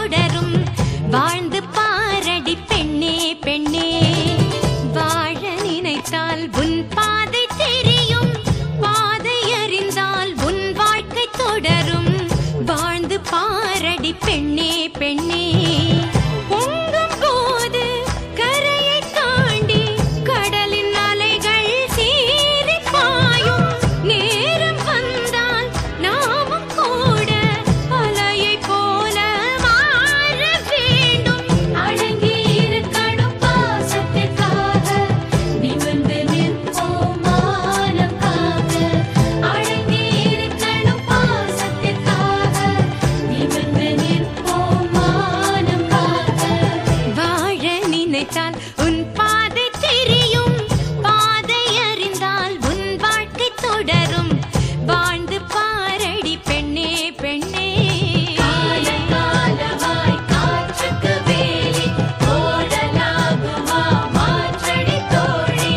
தொடரும் வாழ்ந்து பாரடி பெண்ணே பெண்ணே வாழ நினைத்தால் உன் பாதை தெரியும் பாதை அறிந்தால் உன் வாழ்க்கை தொடரும் வாழ்ந்து பாரடி பெண்ணே பெண்ணே பொங்கும் போது கரையை தாண்டி கடலின் அலைகள் சீறி பாயும் நேரம் வந்தால் நாமும் கூட அலையை போல மாற வேண்டும் அடங்கி இருக்கணும் பாசத்திற்காக நிமிர்ந்து நிற்போம் மானம் காக்க அடங்கி இருக்கணும் பாசத்திற்காக நிமிர்ந்து நிற்போம் மானம் காக்க வாழ நினைத்தால் உன் பாதை தெரியும் பாதை அறிந்தால் உன் வாழ்க்கை தொடரும் வாழ்ந்து பாரடி பெண்ணே பெண்ணே காலகாலமாய் காற்றுக்கு வேலி ஓடலாகுமா மாற்றடி தோழி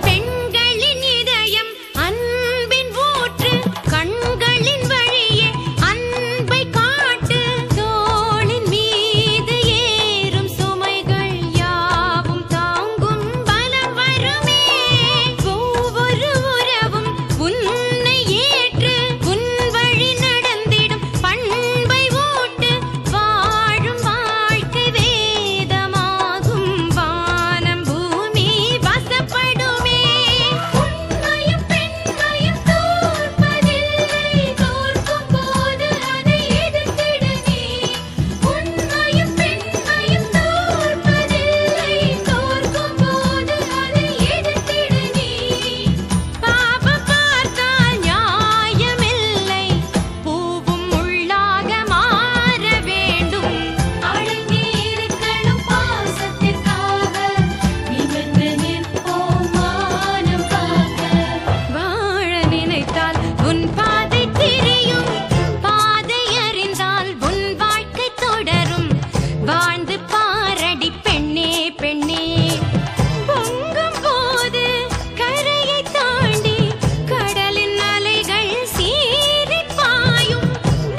பெண்களின் இதயம் அன்பின் ஊற்று கண்களின் வழியே அன்பை காட்டு தோளின் மீது ஏறும் சுமைகள் யாவும் தாங்கும் பலம் வருமே ஒவ்வொரு உறவும் உன்னை ஏற்று உன் வழி நடந்திடும் பண்பை ஊட்டு வாழும் வாழ்க்கை வேதமாகும் வானம் பூமி வசப்படுமே உண்மையும் பெண்மையும் தோற்பதில்லை தோற்கும் போது அதை எதிர்த்திட நீ உண்மையும் பெண்மையும் தோற்பதில்லை தோற்கும் போது அதை எதிர்த்திட நீ பாவம் பார்த்தால் நியாயமில்லை பூவும் முள்ளாக மாற வேண்டும் அடங்கி இருக்கணும் பாசத்திற்காக நிமிர்ந்து நிற்போம் மானம் காக்க வாழ நினைத்தால் உன் பாதை தெரியும் பாதை அறிந்தால் உன் வாழ்க்கை தொடரும் வாழ்ந்து பாரடி பெண்ணே பெண்ணே பொங்கும் போது கரையை தாண்டி கடலின் அலைகள் சீறி பாயும்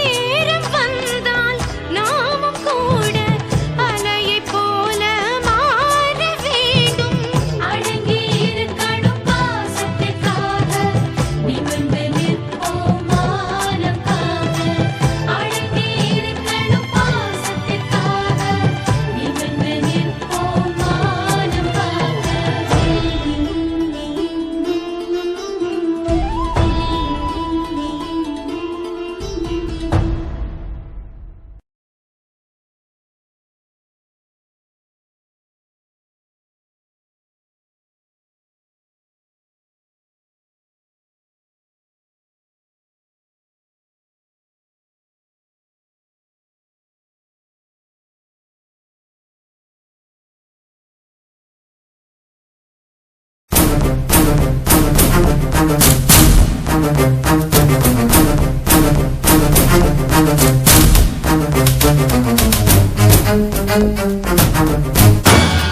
நேரம் வந்தால் நாமும் கூட அலையை போல மாற வேண்டும் அடங்கி இருக்கணும் பாசத்திற்காக நிமிர்ந்து நிற்போம் மானம் காக்க அடங்கி இருக்கணும் பாசத்திற்காக நிமிர்ந்து நிற்போம் மானம்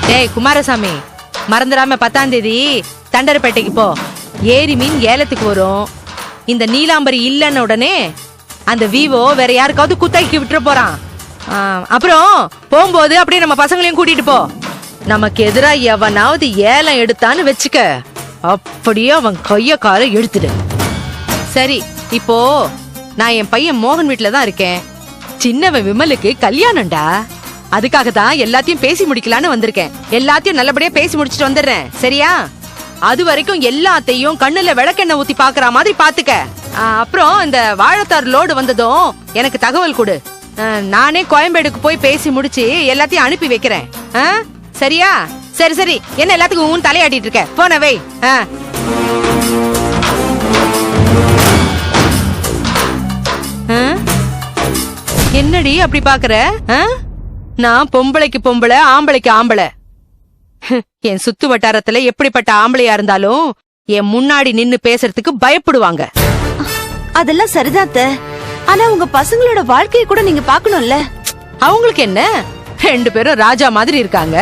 டேய் குமாரசாமி, மறந்துடாம 10ஆம் தேதி தண்டரப்பேட்டைக்கு போ. ஏரி மீன் ஏலத்துக்கு வரும். இந்த நீலாம்பரி இல்லைன்ன உடனே அந்த விவோ வேற யாருக்காவது குத்தகைக்கு விட்டுற போறான். அப்புறம் போகும்போது அப்படியே நம்ம பசங்களையும் கூட்டிட்டு போ. நமக்கு எதிரா எவனாவது ஏலம் எடுத்தான்னு வச்சுக்க, அப்படியே அவன் கைய கால எடுத்துடு. சரி, இப்போ நான் என் பையன் மோகன் வீட்டுல தான் இருக்கேன். சின்னவன் விமலுக்கு கல்யாணம்டா. அதுக்காக தான் எல்லாத்தையும் பேசி முடிக்கலான்னு வந்திருக்கேன். எல்லாத்தையும் நல்லபடியா பேசி முடிச்சிட்டு வந்துடுறேன், சரியா? அது வரைக்கும் எல்லாத்தையும் கண்ணுல விளக்கெண்ணெய் ஊத்தி பாக்குற மாதிரி பாத்துக்க. அப்புறம் இந்த வாழைத்தார் லோடு வந்ததும் எனக்கு தகவல் கொடு. நானே கோயம்பேடுக்கு போய் பேசி முடிச்சு எல்லாத்தையும் அனுப்பி வைக்கிறேன், சரியா? சரி சரி, என்ன எல்லாத்துக்கும் உன் தலையாட்டிட்டு இருக்க? போன வை. என்னடி அப்படி பாக்குற? நான் பொம்பளைக்கு பொம்பளை, ஆம்பளைக்கு ஆம்பளை. என் சுத்து வட்டாரத்துல எப்படிப்பட்ட ஆம்பளையா இருந்தாலும் என் முன்னாடி நின்னு பேசுறதுக்கு பயப்படுவாங்க. அதெல்லாம் சரிதாத்த. ஆனா உங்க பசங்களோட வாழ்க்கையை கூட நீங்க பாக்கணும்ல. அவங்களுக்கு என்ன, 2 பேரும் ராஜா மாதிரி இருக்காங்க.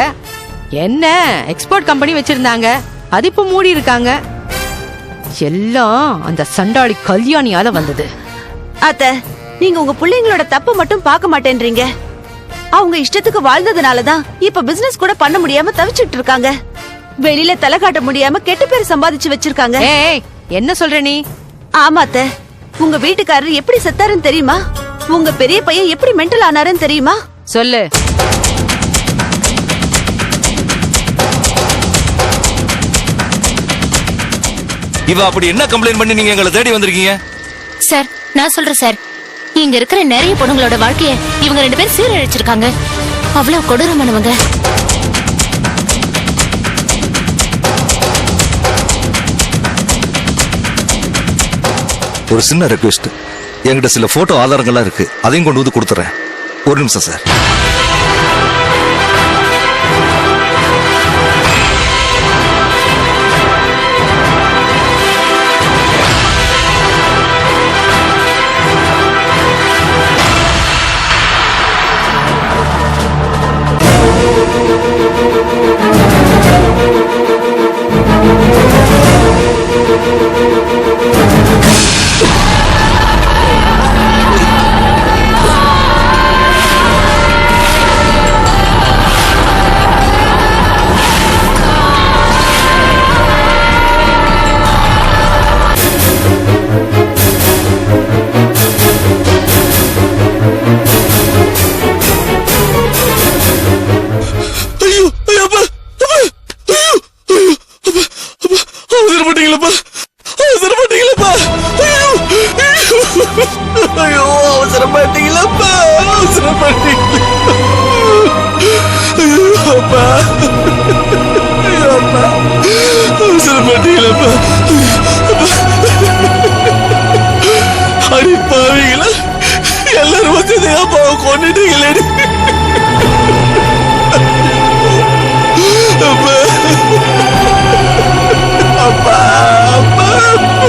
என்ன எக்ஸ்போர்ட் கம்பெனி வச்சிருந்தாங்க, அது இப்ப மூடி இருக்காங்க. எல்லாம் அந்த சண்டாளி கல்யாணியால வந்தது. அத்த, நீங்க உங்க பிள்ளைங்களோட தப்பு மட்டும் பார்க்க மாட்டேன்றீங்க. அவங்க இஷ்டத்துக்கு வாழ்ந்ததுனாலதான் இப்ப பிசினஸ் கூட பண்ண முடியாம தவிச்சிட்டு இருக்காங்க. வெளியில தலை காட்ட முடியாம கெட்ட பேர் சம்பாதிச்சு வச்சிருக்காங்க. ஏய், என்ன சொல்ற நீ? ஆமா அத்த, உங்க வீட்டுக்காரர் எப்படி செத்தாருன்னு தெரியுமா? உங்க பெரிய பையன் எப்படி மென்டல் ஆனாருன்னு தெரியுமா? சொல்லு. இவ அப்படி என்ன கம்ப்ளைண்ட் பண்ணி நீங்க எங்களை தேடி வந்திருக்கீங்க? சார், நான் சொல்றேன் சார், இங்க இருக்கிற நிறைய பொண்ணுங்களோட வாழ்க்கைய இவங்க 2 பேரும் சீரழிச்சிருக்காங்க. அவ்வளவு கொடூரமானவங்க. ஒரு சின்ன ரெக்வெஸ்ட், என்கிட்ட சில போட்டோ ஆதாரங்கள்லாம் இருக்கு, அதையும் கொண்டு வந்து கொடுத்துறேன். ஒரு நிமிஷம் சார். அடிப்பாவீங்களா, எல்லாரும் வந்து அப்பாவை கொண்டுட்டீங்களே. அப்பா அப்பா அப்பா.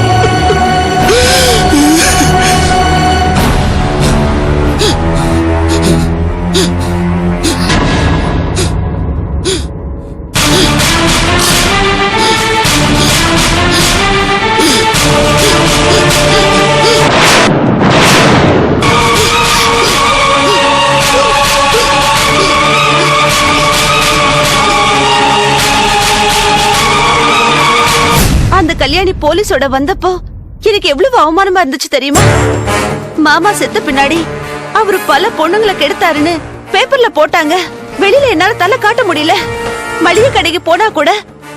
கல்யாணி போலீஸோட வந்தப்போ எனக்கு எவ்வளவு அவமானமா இருந்துச்சு தெரியுமா? மாமா செத்த பின்னாடி அவரு பல பொண்ணுங்களை கெடுத்தாருன்னு பேப்பர்ல போட்டாங்க. வெளியில என்னால தலை காட்ட முடியல. மளிகை கடைக்கு போனா கூட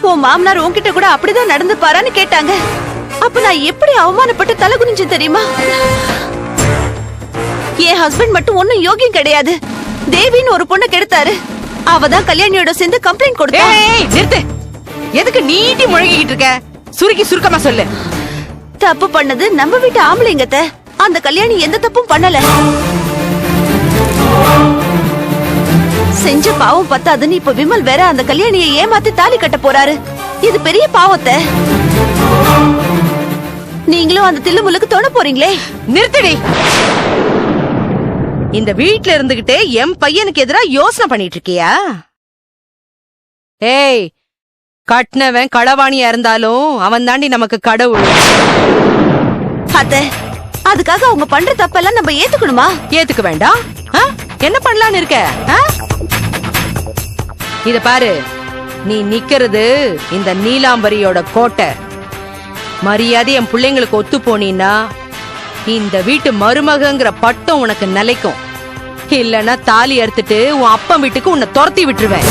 உன் மாமனார் உன்கிட்ட கூட அப்படிதான் நடந்து பாரான்னு கேட்டாங்க. அப்ப நான் எப்படி அவமானப்பட்டு தலை குனிஞ்சு தெரியுமா? என் ஹஸ்பண்ட் மட்டும் ஒன்னும் யோகியம் கிடையாது. தேவின்னு ஒரு பொண்ணை கெடுத்தாரு. அவதான் கல்யாணியோட சேர்ந்து கம்ப்ளைண்ட் கொடுத்தா. நிறுத்து. எதுக்கு நீட்டி முழங்கிட்டு இருக்க? சுருக்கி சுருக்கமா சொல்லு. தப்பு பண்ணது நம்ம வீட்டு ஆம்பளைங்கத்த. அந்த கல்யாணி எந்த தப்பும் பண்ணல. செஞ்ச பாவம் பத்தாதுன்னு இப்ப விமல் வேற அந்த கல்யாணியை ஏமாத்தி தாலி கட்ட போறாரு. இது பெரிய பாவத்தை. நீங்களும் அந்த தில்லுமுல்லுக்கு தொட போறீங்களே. நிறுத்தடி. இந்த வீட்ல இருந்துகிட்டே என் பையனுக்கு எதிரா யோசனை பண்ணிட்டு இருக்கியா? ஏய், கட்னவன் களவாணியா இருந்தாலும் அவன் தாண்டி நமக்கு கடவுள். அத்தை, அதுக்காக அவங்க பண்ற தப்பெல்லாம் நம்ம ஏத்துக்கணுமா? ஏத்துக்க வேண்டாம். என்ன பண்ணலான்னு இருக்க? இத பாரு, நீ நிக்கிறது இந்த நீலாம்பரியோட கோட்டை. மரியாதை என் பிள்ளைங்களுக்கு ஒத்து போனீன்னா இந்த வீட்டு மருமகங்கிற பட்டம் உனக்கு நிலைக்கும். இல்லன்னா தாலி அறுத்துட்டு உன் அப்பன் வீட்டுக்கு உன்னை துரத்தி விட்டுருவேன்.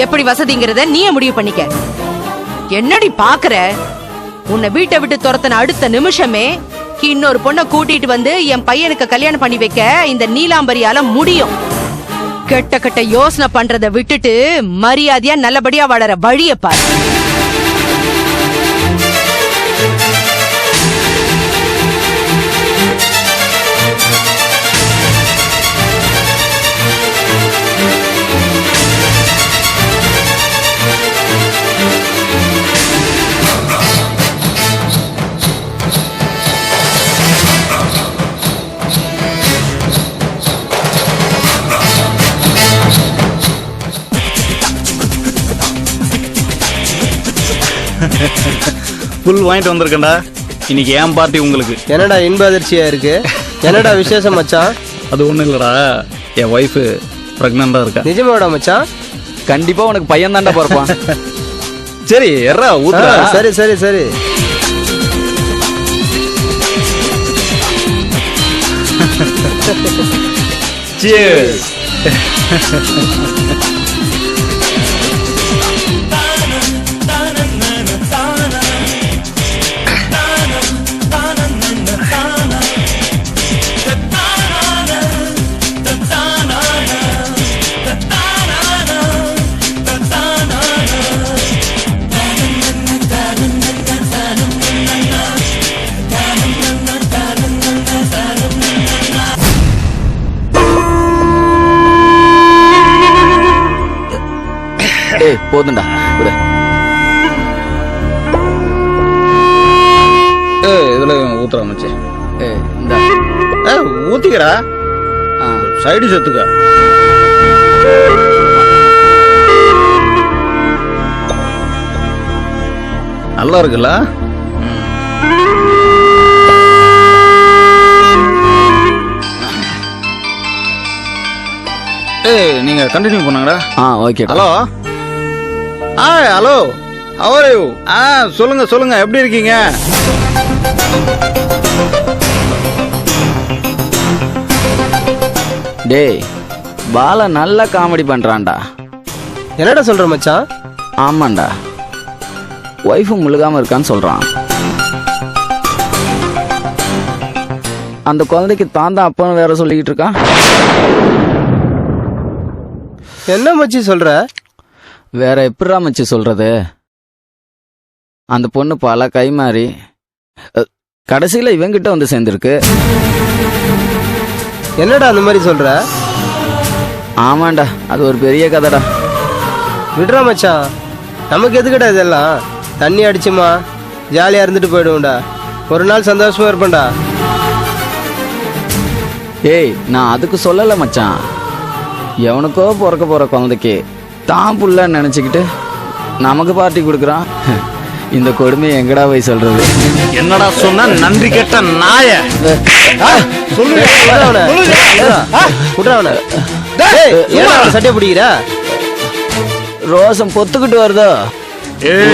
எப்படி வசதிங்கிறத நீயே முடிவு பண்ணிக்க. என்னடி பாக்குற? உன்னை வீட்டை விட்டு துரத்தன அடுத்த நிமிஷமே இன்னொரு பொண்ணை கூட்டிட்டு வந்து என் பையனுக்கு கல்யாணம் பண்ணி வைக்க இந்த நீலாம்பரியால முடியும். கெட்ட கெட்ட யோசனை பண்றத விட்டுட்டு மரியாதையா நல்லபடியா வளர வழிய பாரு. புல் வாங்கிட்டு வந்திருக்கேன்டா. இன்னைக்கு ஏன் பார்ட்டி உங்களுக்கு. என்னடா இன்ப அதிர்ச்சியா இருக்கு? என்னடா விசேஷம் மச்சான்? அது ஒண்ணும் இல்லடா, என் ஒய்ஃபு பிரெக்னண்டா இருக்கா. நிஜமாடா மச்சான்? கண்டிப்பா உனக்கு பையன் தான்டா பிறப்பான். சரி எர்ரா ஊத்துறா. சரி சரி சரி. Cheers. ஏய் போதும்டா விடு. இதுல ஊத்துறா மச்சி. ஏய் இந்த ஊத்திக்கிறா. சைடு செத்துக்க. நல்லா இருக்குல்ல? ஏய் நீங்க கண்டினியூ பண்ணுங்கடா. Okay. Hello. Hello. How are you? சொல்லுங்க சொல்லுங்க, எப்படி இருக்கீங்க? டேய் பாலா நல்லா காமெடி பண்றான்டா. என்னடா சொல்ற மச்சான்? ஆமாண்டா, ஒய்ஃபு முழுகாம இருக்கான்னு சொல்றான். அந்த குழந்தைக்கு தான் அப்பன்னு வேற சொல்லிக்கிட்டு இருக்கான். என்ன மச்சி சொல்ற? வேற எப்படிரா மச்சி சொல்றது? அந்த பொண்ணு பல கை மாறி கடைசியில இவங்கிட்ட வந்து சேர்ந்துருக்கு. என்னடா அந்த மாதிரி சொல்ற? ஆமாண்டா, அது ஒரு பெரிய கதைடா. விடுறா மச்சான், நமக்கு எதுக்கடா இதெல்லாம்? தண்ணி அடிச்சுமா ஜாலியா இருந்துட்டு போயிடுவோம்டா. ஒரு நாள் சந்தோஷமா இருப்பேன்டா. ஏய் நான் அதுக்கு சொல்லல மச்சான். எவனுக்கோ பிறக்க போற குழந்தைக்கு தான் புள்ள நினைச்சுக்கிட்டு நமக்கு பார்ட்டி கொடுக்குறான். இந்த கொடுமையை எங்கடா போய் சொல்றது? என்னடா சொன்ன நன்றி கெட்ட நாய? சட்டை பிடிக்கிற ரோசம் பொத்துக்கிட்டு வருதோ?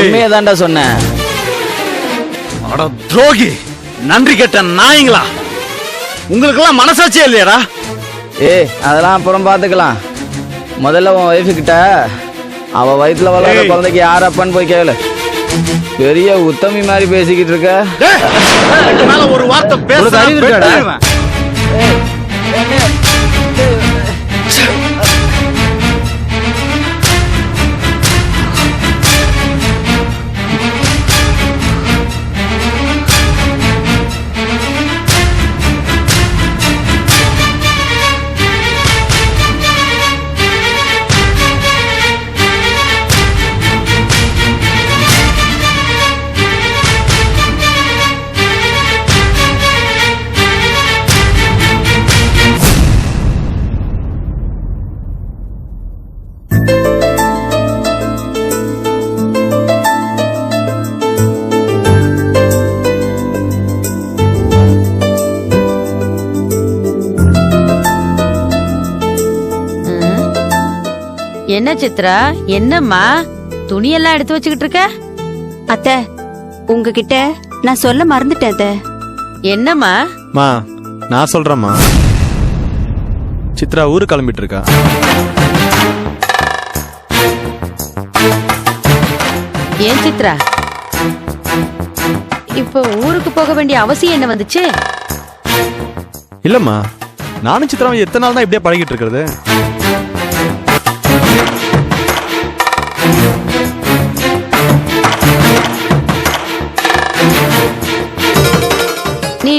உண்மையை தான்டா சொன்னேன். அட துரோகி, நன்றி கெட்ட நாய்ங்களா, உங்களுக்கெல்லாம் மனசாட்சியே இல்லையாடா? ஏய் அதெல்லாம் அப்புறம் பாத்துக்கலாம். முதல்ல உன் ஒய்ஃபு கிட்ட அவ வயிற்றுல வளர்ற குழந்தைக்கு யார் அப்பன்னு போய் கேளு. பெரிய உத்தமி மாதிரி பேசிக்கிட்டு இருக்க. ஒரு வார்த்தை பேச. என்ன சித்ரா, என்னம்மா துணியெல்லாம் எடுத்து வச்சுக்கிட்டு இருக்க? அத்தை, உங்ககிட்ட நான் சொல்ல மறந்துட்டேன் அத்தை. என்னம்மா? மா நான் சொல்றேம்மா. சித்ரா ஊரு கிளம்பிட்டு இருக்கா. ஏன் சித்ரா, இப்போ ஊருக்கு போக வேண்டிய அவசியம் என்ன வந்துச்சு? இல்லம்மா, நானும் சித்ராவும் எத்தனை நாள் தான் இப்படியே பழகிட்டு இருக்கிறது?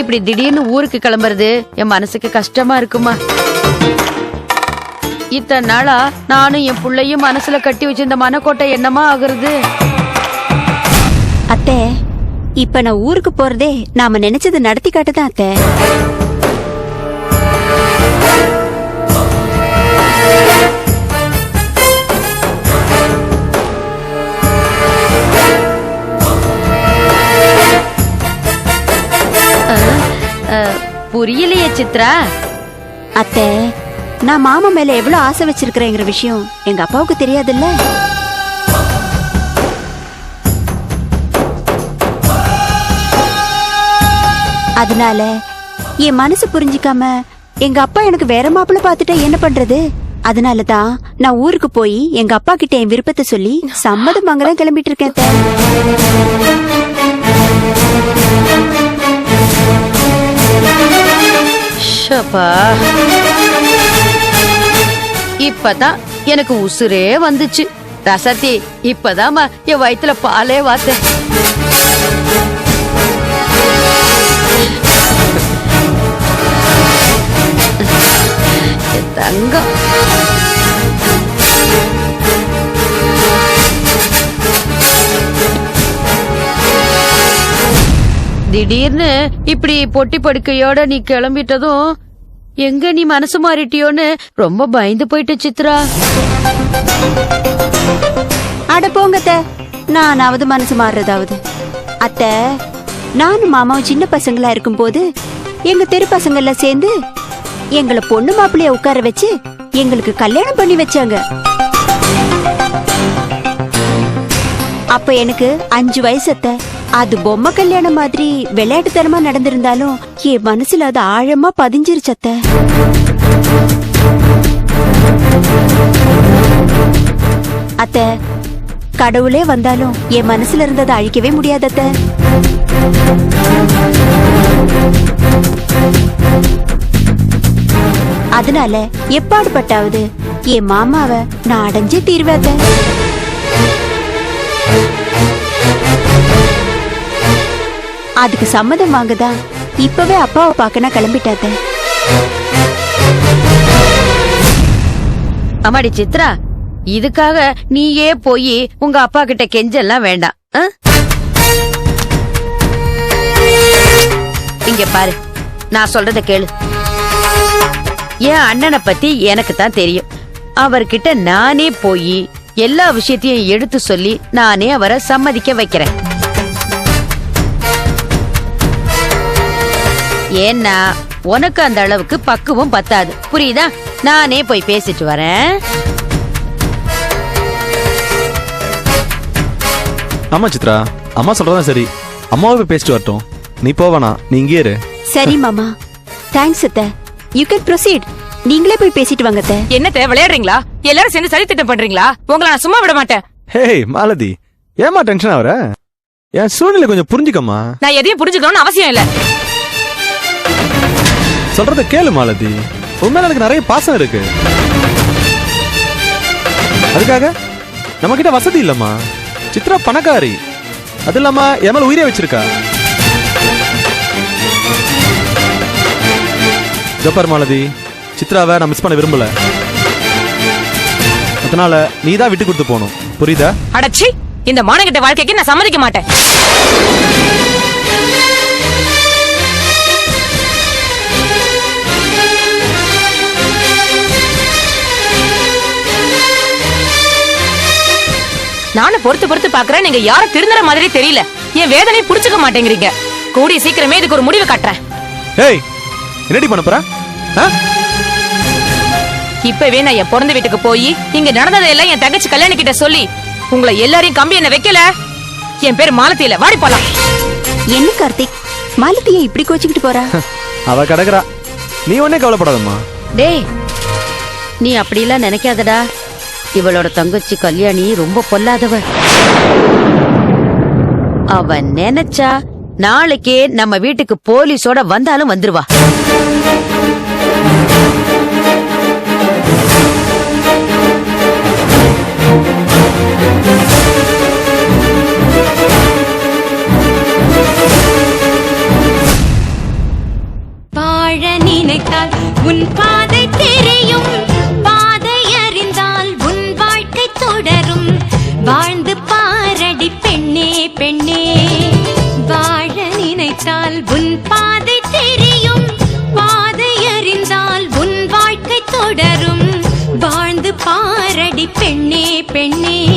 இப்படி திடீர்னு ஊருக்கு கிளம்புறது என் மனசுக்கு கஷ்டமா இருக்குமா. இத்தனை நாளா நானும் என் புள்ளையும் மனசுல கட்டி வச்சிருந்த மனக்கோட்டை என்னமா ஆகுறது. அத்தை, இப்ப நான் ஊருக்கு போறதே நாம நினைச்சது நடத்தி காட்டுதான் அத்தை. புரியலையே சித்ரா. அத்தை, நான் மாமா மேல எவ்வளவு ஆசை வச்சிருக்கிறேங்கிற விஷயம் எங்க அப்பாவுக்கு தெரியாதுல்ல. அதனால என் மனசு புரிஞ்சுக்காம எங்க அப்பா எனக்கு வேற மாப்பிள்ள பாத்துட்டா என்ன பண்றது? அதனாலதான் நான் ஊருக்கு போய் எங்க அப்பா கிட்ட என் விருப்பத்தை சொல்லி சம்மதம் வாங்கதான் கிளம்பிட்டு இருக்கேன் அத்தை. இப்பதான் எனக்கு உசுரே வந்துச்சு. ரசத்தி, இப்பதான் என் வயித்துல பாலே வாத்த. தங்கம், திடீர்னு இப்படி பொட்டி படுக்கையோட நீ கிளம்பிட்டதும் எங்க நீ மனசு மாறிட்டியோன்னு ரொம்ப பயந்து போயிட்டு சித்ரா. அட போங்க அத்தை, நானாவது மனசு மாறுறதாவது. அத்தை, நானும் மாமாவும் சின்ன பசங்களா இருக்கும் போது எங்க தெரு பசங்கள்ல சேர்ந்து எங்களை பொண்ணு மாப்பிள்ளைய உட்கார வச்சு எங்களுக்கு கல்யாணம் பண்ணி வச்சாங்க. அப்ப எனக்கு 5 வயசு அத்தை. அது பொம்மை கல்யாணம் மாதிரி விளையாட்டுத்தனமா நடந்திருந்தாலும் என் மனசுல அது ஆழமா பதிஞ்சிருச்சு அத்தை. அத்தை, கடவுளே வந்தாலும் என் மனசுல இருந்ததை அழிக்கவே முடியாது அத்தை. அதனால எப்பாடுபட்டாவது என் மாமாவை நான் அடைஞ்சே தீர்வேன் அத்தை. அதுக்கு சம்மதம் வாங்கதான் இப்பவே அப்பாவை பார்க்கணும் கிளம்பிட்டாத. அம்மாடி சித்ரா, இதுக்காக நீயே போய் உங்க அப்பா கிட்ட கெஞ்செல்லாம் வேண்டாம். இங்க பாரு, நான் சொல்றத கேளு. என் அண்ணனை பத்தி எனக்கு தான் தெரியும். அவர்கிட்ட நானே போய் எல்லா விஷயத்தையும் எடுத்து சொல்லி நானே அவரை சம்மதிக்க வைக்கிறேன். ஏன்னா உனக்கு அந்த அளவுக்கு பக்குவம் பத்தாது, புரியுதா? நானே போய் பேசிட்டு வரேன். ஆமா சித்ரா, அம்மா சொல்றதான் சரி. அம்மாவை போய் பேசிட்டு வரட்டும், நீ போவனா, நீ இங்கே இரு. சரி மாமா, தேங்க்ஸ் அத்தை. You can proceed. நீங்களே போய் பேசிட்டு வாங்க அத்தை. என்னத்த விளையாடுறீங்களா? எல்லாரும் சேர்ந்து சரி திட்டம் பண்றீங்களா? உங்களை நான் சும்மா விட மாட்டேன். ஹேய் மாலதி, ஏமா டென்ஷன் ஆவற? என் சூழ்நிலை கொஞ்சம் புரிஞ்சுக்கம்மா. நான் எதையும் புரிஞ்சுக்கணும்னு அவசியம் இல்ல. சொல்றத கேளு மாலதி, உண்மையில எனக்கு நிறைய பாசம் இருக்கு. அதுக்காக நம்ம கிட்ட வசதி இல்லம்மா. சித்ரா பணக்காரி, அது இல்லாம என் மேல உயிரே வச்சிருக்கா. ஜப்பர் மாலதி, சித்ராவை நான் மிஸ் பண்ண விரும்பல. அதனால நீதான் விட்டு கொடுத்து போகணும், புரியுதா? அடச்சி, இந்த மானகிட்ட வாழ்க்கைக்கு நான் சம்மதிக்க மாட்டேன். நானும் பொறுத்து பொறுத்து பாக்குறேன், நீங்க யாரும் திருந்துற மாதிரி தெரியல. என் வேதனை புடிச்சுக்க மாட்டேங்கிறீங்க. கூடிய சீக்கிரமே இதுக்கு ஒரு முடிவு கட்டுறேன். ஏய், என்னடி பண்ண போற? இப்பவே நான் என் பிறந்த வீட்டுக்கு போய் இங்க நடந்ததெல்லாம் என் தங்கச்சி கல்யாணி கிட்ட சொல்லி உங்களை எல்லாரையும் கம்பி என்ன வைக்கல. என் பேர் மாலதி இல்ல, வாடி போலாம். என்ன கார்த்திக், மாலதியை இப்படி கோச்சிக்கிட்டு போறா? அவ கிடக்குறா, நீ ஒன்னே கவலைப்படாதம்மா. டேய், நீ அப்படிலாம் நினைக்காதடா. இவளோட தங்கச்சி கல்யாணி ரொம்ப பொல்லாதவ. அவ நினைச்சா நாளைக்கே நம்ம வீட்டுக்கு போலீஸோட வந்தாலும் வந்துருவா. அடி பெண்ணே பெண்ணே